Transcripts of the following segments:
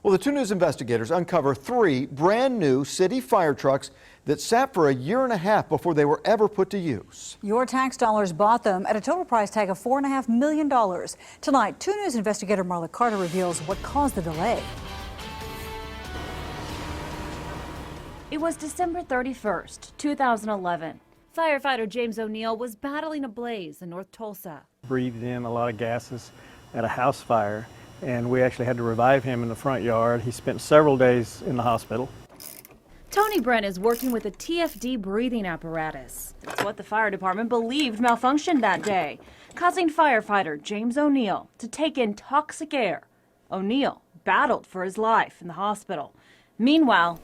Well, the 2 News investigators uncover 3 brand new city fire trucks that sat for a year and a half before they were ever put to use. Your tax dollars bought them at a total price tag of $4.5 million. Tonight, 2 News investigator Marla Carter reveals what caused the delay. It was December 31st, 2011. Firefighter James O'Neill was battling a blaze in North Tulsa. Breathed in a lot of gases at a house fire, and we actually had to revive him in the front yard. He spent several days in the hospital. Tony Brent is working with a TFD breathing apparatus. It's what the fire department believed malfunctioned that day, causing firefighter James O'Neill to take in toxic air. O'Neill battled for his life in the hospital. Meanwhile,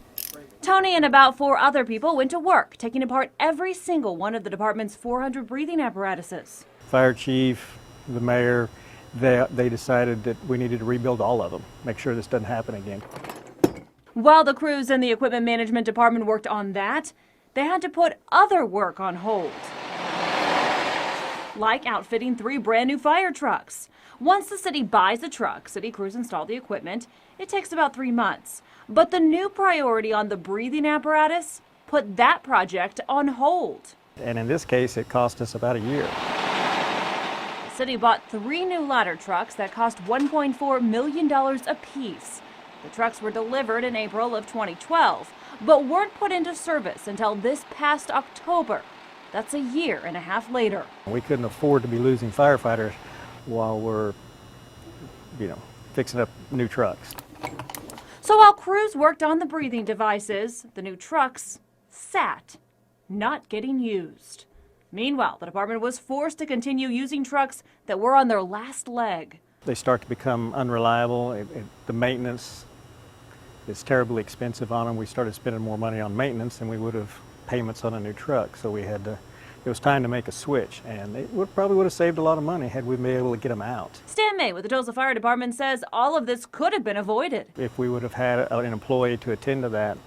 Tony and about 4 other people went to work, taking apart every single one of the department's 400 breathing apparatuses. Fire chief, the mayor, they decided that we needed to rebuild all of them, make sure this doesn't happen again. While the crews and the equipment management department worked on that, they had to put other work on hold, like outfitting 3 brand new fire trucks. Once the city buys the truck, city crews install the equipment. It takes about 3 months. But the new priority on the breathing apparatus put that project on hold. And in this case, it cost us about a year. The city bought 3 new ladder trucks that cost $1.4 million apiece. The trucks were delivered in April of 2012, but weren't put into service until this past October. That's a year and a half later. We couldn't afford to be losing firefighters while we're, fixing up new trucks. So while crews worked on the breathing devices, the new trucks sat, not getting used. Meanwhile, the department was forced to continue using trucks that were on their last leg. They start to become unreliable. The maintenance is terribly expensive on them. We started spending more money on maintenance than we would have payments on a new truck. So we had to, it was time to make a switch, and it probably would have saved a lot of money had we been able to get them out. Stan May with the Tulsa Fire Department says all of this could have been avoided. If we would have had an employee to attend to that,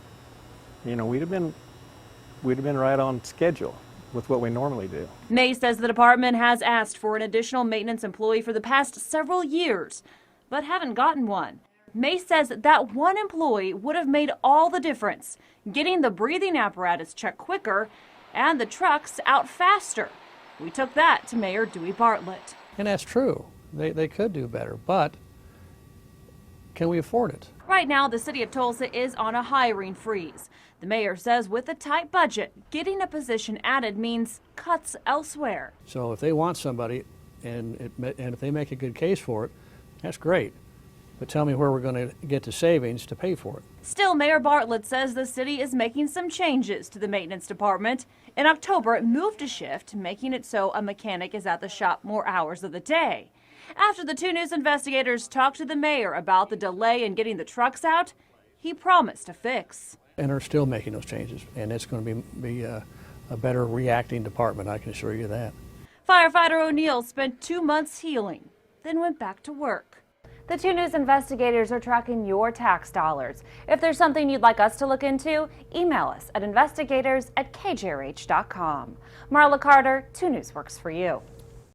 we'd have been right on schedule with what we normally do. May says the department has asked for an additional maintenance employee for the past several years, but haven't gotten one. May says that one employee would have made all the difference, getting the breathing apparatus checked quicker and the trucks out faster. We took that to Mayor Dewey Bartlett. And that's true. They could do better, but can we afford it? Right now, the city of Tulsa is on a hiring freeze. The mayor says with a tight budget, getting a position added means cuts elsewhere. So if they want somebody and if they make a good case for it, that's great. But tell me where we're going to get the savings to pay for it. Still, Mayor Bartlett says the city is making some changes to the maintenance department. In October, it moved a shift, making it so a mechanic is at the shop more hours of the day. After the 2 News investigators talked to the mayor about the delay in getting the trucks out, he promised a fix. And they're still making those changes, and it's going to be a better reacting department, I can assure you that. Firefighter O'Neill spent 2 months healing, then went back to work. The 2 News investigators are tracking your tax dollars. If there's something you'd like us to look into, email us at investigators@kjrh.com. Marla Carter, 2 News works for you.